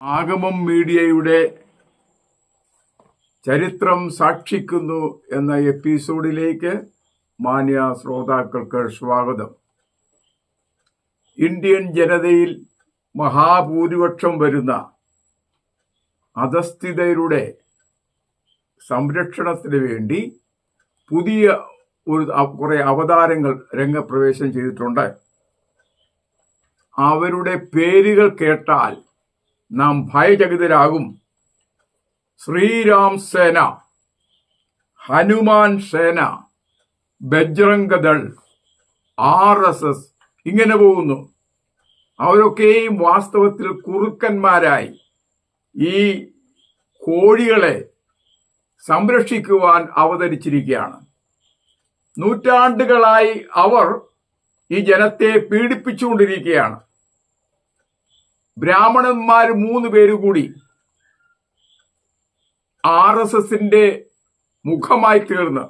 ആഗമം മീഡിയയുടെ ചരിത്രം സാക്ഷിക്കുന്നു എന്ന എപ്പിസോഡിലേക്ക് മാന്യ ശ്രോതാക്കൾക്ക് സ്വാഗതം. ഇന്ത്യൻ ജനതയിൽ മഹാഭൂരിപക്ഷം വരുന്ന അധസ്ഥിതരുടെ സംരക്ഷണത്തിന് വേണ്ടി പുതിയ കുറെ അവതാരങ്ങൾ രംഗപ്രവേശം ചെയ്തിട്ടുണ്ട്. അവരുടെ പേരുകൾ കേട്ടാൽ നാം ഭയചകിതരാകും. ശ്രീരാം സേന, ഹനുമാൻ സേന, ബജ്രംഗദൾ, RSS ഇങ്ങനെ പോകുന്നു. അവരൊക്കെയും വാസ്തവത്തിൽ കുറുക്കന്മാരായി ഈ കോഴികളെ സംരക്ഷിക്കുവാൻ അവതരിച്ചിരിക്കുകയാണ്. നൂറ്റാണ്ടുകളായി അവർ ഈ ജനത്തെ പീഡിപ്പിച്ചുകൊണ്ടിരിക്കുകയാണ്. ബ്രാഹ്മണന്മാർ 3 പേര് കൂടി RSSന്റെ മുഖമായി തീർന്ന്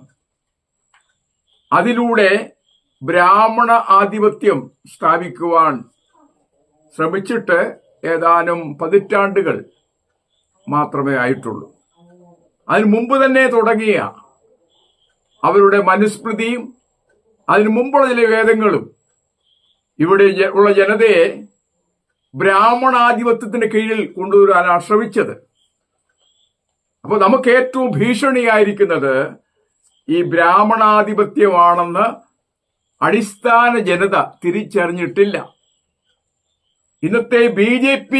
അതിലൂടെ ബ്രാഹ്മണ ആധിപത്യം സ്ഥാപിക്കുവാൻ ശ്രമിച്ചിട്ട് ഏതാനും പതിറ്റാണ്ടുകൾ മാത്രമേ ആയിട്ടുള്ളൂ. അതിനു മുമ്പ് തന്നെ തുടങ്ങിയ അവരുടെ മനുസ്മൃതിയും അതിനു മുമ്പുള്ള ചില വേദങ്ങളും ഇവിടെ ഉള്ള ജനതയെ ബ്രാഹ്മണാധിപത്യത്തിന് കീഴിൽ കൊണ്ടുവരാനാണ് ശ്രമിച്ചത്. അപ്പോൾ നമുക്ക് ഏറ്റവും ഭീഷണിയായിരിക്കുന്നത് ഈ ബ്രാഹ്മണാധിപത്യമാണെന്ന് അടിസ്ഥാന ജനത തിരിച്ചറിഞ്ഞിട്ടില്ല. ഇന്നത്തെ BJP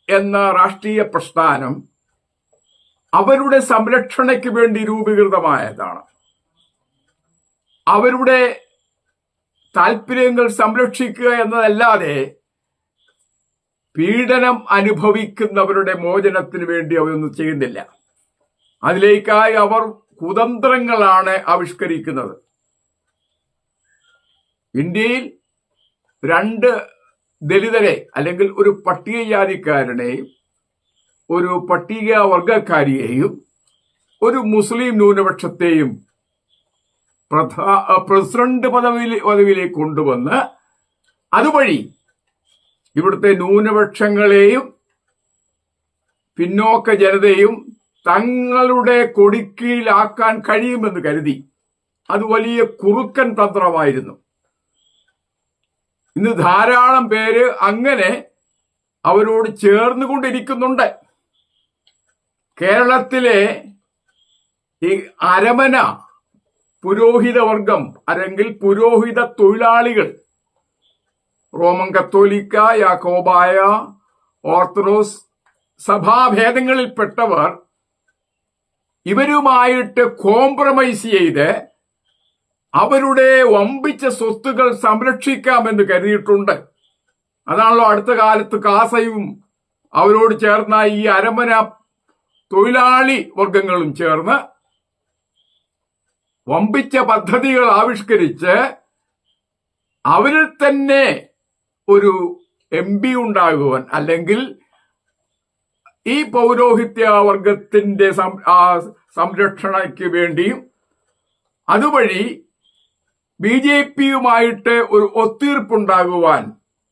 എന്ന രാഷ്ട്രീയ പ്രസ്ഥാനം അവരുടെ സംരക്ഷണയ്ക്ക് വേണ്ടി രൂപീകൃതമായതാണ്. അവരുടെ താല്പര്യങ്ങൾ സംരക്ഷിക്കുക എന്നതല്ലാതെ പീഡനം അനുഭവിക്കുന്നവരുടെ മോചനത്തിന് വേണ്ടി അവരൊന്നും ചെയ്യുന്നില്ല. അതിലേക്കായി അവർ കുതന്ത്രങ്ങളാണ് ആവിഷ്കരിക്കുന്നത്. ഇന്ത്യയിൽ 2 ദലിതരെ അല്ലെങ്കിൽ ഒരു പട്ടികജാതിക്കാരനെയും ഒരു പട്ടികവർഗക്കാരിയെയും ഒരു മുസ്ലിം ന്യൂനപക്ഷത്തെയും പ്രസിഡന്റ് പദവിയിലേക്ക് കൊണ്ടുവന്ന് അതുവഴി ഇവിടുത്തെ ന്യൂനപക്ഷങ്ങളെയും പിന്നോക്ക ജനതയും തങ്ങളുടെ കൊടിക്കീഴിലാക്കാൻ കഴിയുമെന്ന് കരുതി. അത് വലിയ കുറുക്കൻ തന്ത്രമായിരുന്നു. ഇന്ന് ധാരാളം പേര് അങ്ങനെ അവരോട് ചേർന്നുകൊണ്ടിരിക്കുന്നുണ്ട്. കേരളത്തിലെ ഈ അരമന പുരോഹിതവർഗം അല്ലെങ്കിൽ പുരോഹിത തൊഴിലാളികൾ, റോമൻ കത്തോലിക്ക, യാക്കോബായ, ഓർത്തഡോക്സ് സഭാഭേദങ്ങളിൽപ്പെട്ടവർ ഇവരുമായിട്ട് കോംപ്രമൈസ് ചെയ്ത് അവരുടെ വമ്പിച്ച സ്വത്തുകൾ സംരക്ഷിക്കാമെന്ന് കരുതിയിട്ടുണ്ട്. അതാണല്ലോ അടുത്ത കാലത്ത് കാസയും അവരോട് ചേർന്ന ഈ അരമന തൊഴിലാളി വർഗങ്ങളും ചേർന്ന് വമ്പിച്ച പദ്ധതികൾ ആവിഷ്കരിച്ച് അവരിൽ തന്നെ ഒരു MP ഉണ്ടാകുവാൻ അല്ലെങ്കിൽ ഈ പൗരോഹിത്യ വർഗത്തിന്റെ സംരക്ഷണയ്ക്ക് വേണ്ടിയും അതുവഴി BJPയുമായിട്ട് ഒരു ഒത്തീർപ്പുണ്ടാകുവാൻ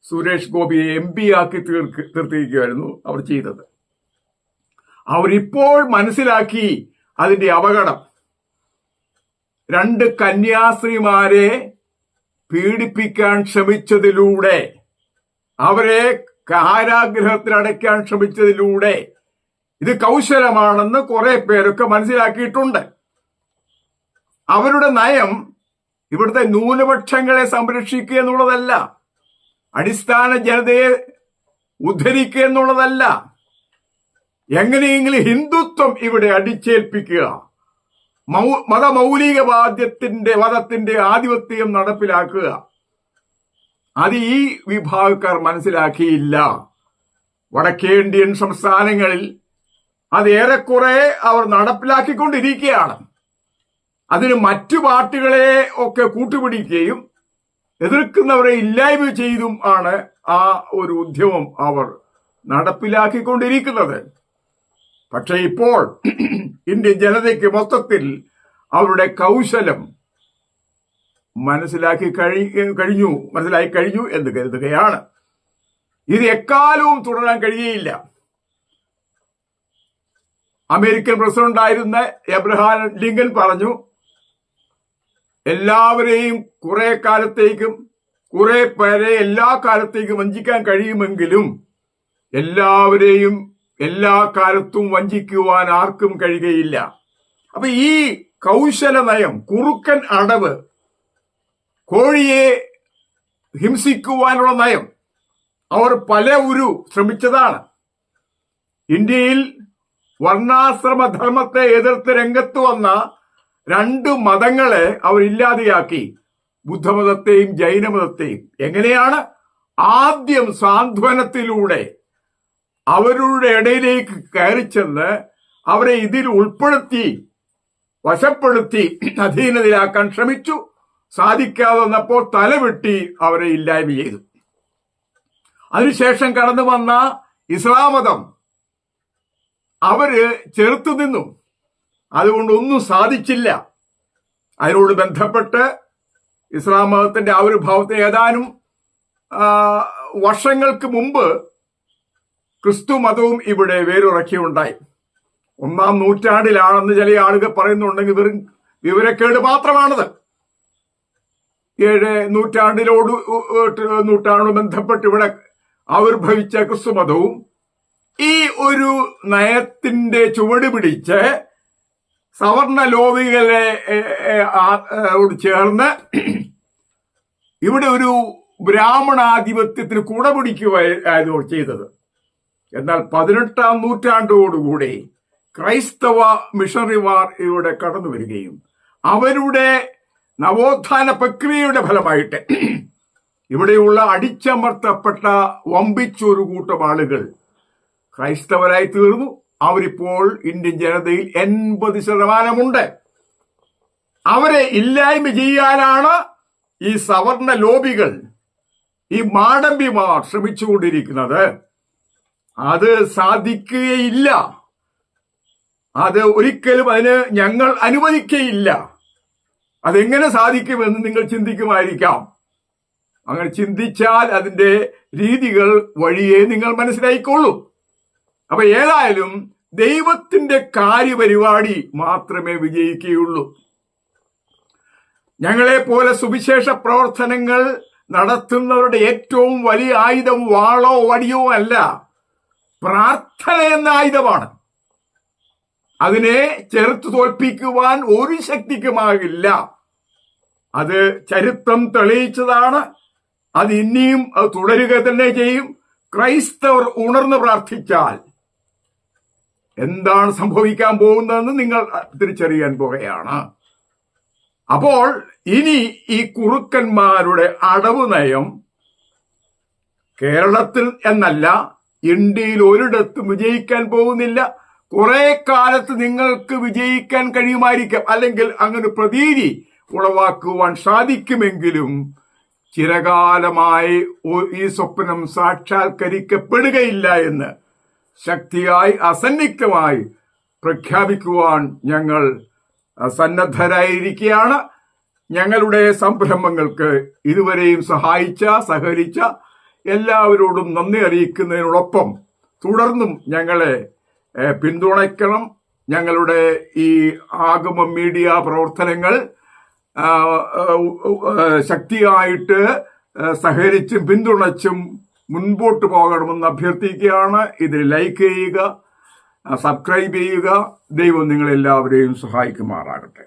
സുരേഷ് ഗോപിയെ MP ആക്കി തീർത്തിരിക്കുകയായിരുന്നു അവർ ചെയ്തത്. അവരിപ്പോൾ മനസ്സിലാക്കി അതിന്റെ അപകടം. 2 കന്യാസ്ത്രീമാരെ പീഡിപ്പിക്കാൻ ശ്രമിച്ചതിലൂടെ, അവരെ കാരാഗൃഹത്തിലടയ്ക്കാൻ ശ്രമിച്ചതിലൂടെ ഇത് കൗശലമാണെന്ന് കുറെ പേരൊക്കെ മനസ്സിലാക്കിയിട്ടുണ്ട്. അവരുടെ നയം ഇവിടുത്തെ ന്യൂനപക്ഷങ്ങളെ സംരക്ഷിക്കുക എന്നുള്ളതല്ല, അടിസ്ഥാന ജനതയെ ഉദ്ധരിക്കുക എന്നുള്ളതല്ല, എങ്ങനെയെങ്കിലും ഹിന്ദുത്വം ഇവിടെ അടിച്ചേൽപ്പിക്കുക, മതത്തിന്റെ ആധിപത്യം നടപ്പിലാക്കുക. അത് ഈ വിഭാഗക്കാർ മനസ്സിലാക്കിയില്ല. വടക്കേന്ത്യൻ സംസ്ഥാനങ്ങളിൽ അത് ഏറെക്കുറെ അവർ നടപ്പിലാക്കിക്കൊണ്ടിരിക്കുകയാണ്. അതിന് മറ്റു പാർട്ടികളെ ഒക്കെ കൂട്ടുപിടിക്കുകയും എതിർക്കുന്നവരെ ഇല്ലായ്മ ചെയ്തും ആണ് ആ ഒരു ഉദ്യമം അവർ നടപ്പിലാക്കിക്കൊണ്ടിരിക്കുന്നത്. പക്ഷെ ഇപ്പോൾ ഇന്ത്യൻ ജനതയ്ക്ക് മൊത്തത്തിൽ അവരുടെ കൗശലം മനസ്സിലായി കഴിഞ്ഞു എന്ന് കരുതുകയാണ്. ഇത് എക്കാലവും തുടരാൻ കഴിയുകയില്ല. അമേരിക്കൻ പ്രസിഡന്റായിരുന്ന എബ്രഹാം ലിങ്കൻ പറഞ്ഞു, എല്ലാവരെയും കുറെ കാലത്തേക്കും കുറെ പേരെ എല്ലാ കാലത്തേക്കും വഞ്ചിക്കാൻ കഴിയുമെങ്കിലും എല്ലാവരെയും എല്ലാ കാലത്തും വഞ്ചിക്കുവാൻ ആർക്കും കഴിയുകയില്ല. അപ്പൊ ഈ കൗശല നയം, കുറുക്കൻ അടവ്, കോഴിയെ ഹിംസിക്കുവാനുള്ള നയം അവർ ശ്രമിച്ചതാണ്. ഇന്ത്യയിൽ വർണ്ണാശ്രമ ധർമ്മത്തെ എതിർത്ത് രംഗത്ത് വന്ന 2 മതങ്ങളെ അവർ ഇല്ലാതെയാക്കി, ബുദ്ധമതത്തെയും ജൈനമതത്തെയും. എങ്ങനെയാണ്? ആദ്യം സാന്ത്വനത്തിലൂടെ അവരുടെ ഇടയിലേക്ക് കയറിച്ചെന്ന് അവരെ ഇതിൽ ഉൾപ്പെടുത്തി വശപ്പെടുത്തി അധീനതയിലാക്കാൻ ശ്രമിച്ചു. സാധിക്കാതെ വന്നപ്പോൾ തലവെട്ടി അവരെ ഇല്ലായ്മ ചെയ്തു. അതിനുശേഷം കടന്നു വന്ന ഇസ്ലാം മതം അവര് ചെറുത്തു നിന്നു. അതുകൊണ്ട് ഒന്നും സാധിച്ചില്ല. അതിനോട് ബന്ധപ്പെട്ട് ഇസ്ലാം മതത്തിന്റെ ആവിർഭാവത്തെ ഏതാനും വർഷങ്ങൾക്ക് മുമ്പ് ക്രിസ്തു മതവും ഇവിടെ വേരുറക്കിയുണ്ടായി. 1-ാം നൂറ്റാണ്ടിലാണെന്ന് ചില ആളുകൾ പറയുന്നുണ്ടെങ്കിൽ വെറും വിവരക്കേട് മാത്രമാണത്. 7 നൂറ്റാണ്ടോട് ബന്ധപ്പെട്ട് ഇവിടെ ആവിർഭവിച്ച ക്രിസ്തു മതവും ഈ ഒരു നയത്തിന്റെ ചുവട് പിടിച്ച് സവർണ ലോബികളെ ചേർന്ന് ഇവിടെ ഒരു ബ്രാഹ്മണാധിപത്യത്തിന് കുട പിടിക്കുകയായിരുന്നു ചെയ്തത്. എന്നാൽ 18-ാം നൂറ്റാണ്ടോടുകൂടി ക്രൈസ്തവ മിഷണറിമാർ ഇവിടെ കടന്നു വരികയും അവരുടെ നവോത്ഥാന പ്രക്രിയയുടെ ഫലമായിട്ട് ഇവിടെയുള്ള അടിച്ചമർത്തപ്പെട്ട വമ്പിച്ചൊരു കൂട്ടം ആളുകൾ ക്രൈസ്തവരായി തീർന്നു. അവരിപ്പോൾ ഇന്ത്യൻ ജനതയിൽ 80% അവരെ ഇല്ലായ്മ ചെയ്യാനാണ് ഈ സവർണ ലോബികൾ, ഈ മാടമ്പിമാർ ശ്രമിച്ചുകൊണ്ടിരിക്കുന്നത്. അത് സാധിക്കുകയില്ല. അത് ഒരിക്കലും ഞങ്ങൾ അനുവദിക്കുകയില്ല. അതെങ്ങനെ സാധിക്കുമെന്ന് നിങ്ങൾ ചിന്തിക്കുമായിരിക്കാം. അങ്ങനെ ചിന്തിച്ചാൽ അതിന്റെ രീതികൾ വഴിയെ നിങ്ങൾ മനസ്സിലായിക്കൊള്ളൂ. അപ്പൊ ഏതായാലും ദൈവത്തിന്റെ കാര്യപരിപാടി മാത്രമേ വിജയിക്കുകയുള്ളൂ. ഞങ്ങളെ പോലെ സുവിശേഷ പ്രവർത്തനങ്ങൾ നടത്തുന്നവരുടെ ഏറ്റവും വലിയ ആയുധം വാളോ വടിയോ അല്ല, പ്രാർത്ഥന എന്ന ആയുധമാണ്. അതിനെ ചെറുത്തു തോൽപ്പിക്കുവാൻ ഒരു ശക്തിക്കുമാകില്ല. അത് ചരിത്രം തെളിയിച്ചതാണ്. അത് ഇനിയും തുടരുക തന്നെ ചെയ്യും. ക്രൈസ്തവർ ഉണർന്ന് പ്രാർത്ഥിച്ചാൽ എന്താണ് സംഭവിക്കാൻ പോകുന്നതെന്ന് നിങ്ങൾ തിരിച്ചറിയാൻ പോകുകയാണ്. അപ്പോൾ ഇനി ഈ കുറുക്കന്മാരുടെ അടവ് നയം കേരളത്തിൽ എന്നല്ല, ഇന്ത്യയിൽ ഒരിടത്തും വിജയിക്കാൻ പോകുന്നില്ല. കുറെ കാലത്ത് നിങ്ങൾക്ക് വിജയിക്കാൻ കഴിയുമായിരിക്കാം, അല്ലെങ്കിൽ അങ്ങനെ പ്രതീതി ഉളവാക്കുവാൻ സാധിക്കുമെങ്കിലും ചിരകാലമായി ഈ സ്വപ്നം സാക്ഷാത്കരിക്കപ്പെടുകയില്ല എന്ന് ശക്തിയായി അസന്നിഗ്ധമായി പ്രഖ്യാപിക്കുവാൻ ഞങ്ങൾ സന്നദ്ധരായിരിക്കുകയാണ്. ഞങ്ങളുടെ സംരംഭങ്ങൾക്ക് ഇതുവരെയും സഹകരിച്ച എല്ലാവരോടും നന്ദി അറിയിക്കുന്നതിനോടൊപ്പം തുടർന്നും ഞങ്ങളെ പിന്തുണയ്ക്കണം. ഞങ്ങളുടെ ഈ ആഗമ മീഡിയ പ്രവർത്തനങ്ങൾ ശക്തിയായിട്ട് സഹകരിച്ചും പിന്തുണച്ചും മുൻപോട്ട് പോകണമെന്ന് അഭ്യർത്ഥിക്കുകയാണ്. ഇത് ലൈക്ക് ചെയ്യുക, സബ്സ്ക്രൈബ് ചെയ്യുക. ദൈവം നിങ്ങളെല്ലാവരെയും സഹായിക്കുമാറാകട്ടെ.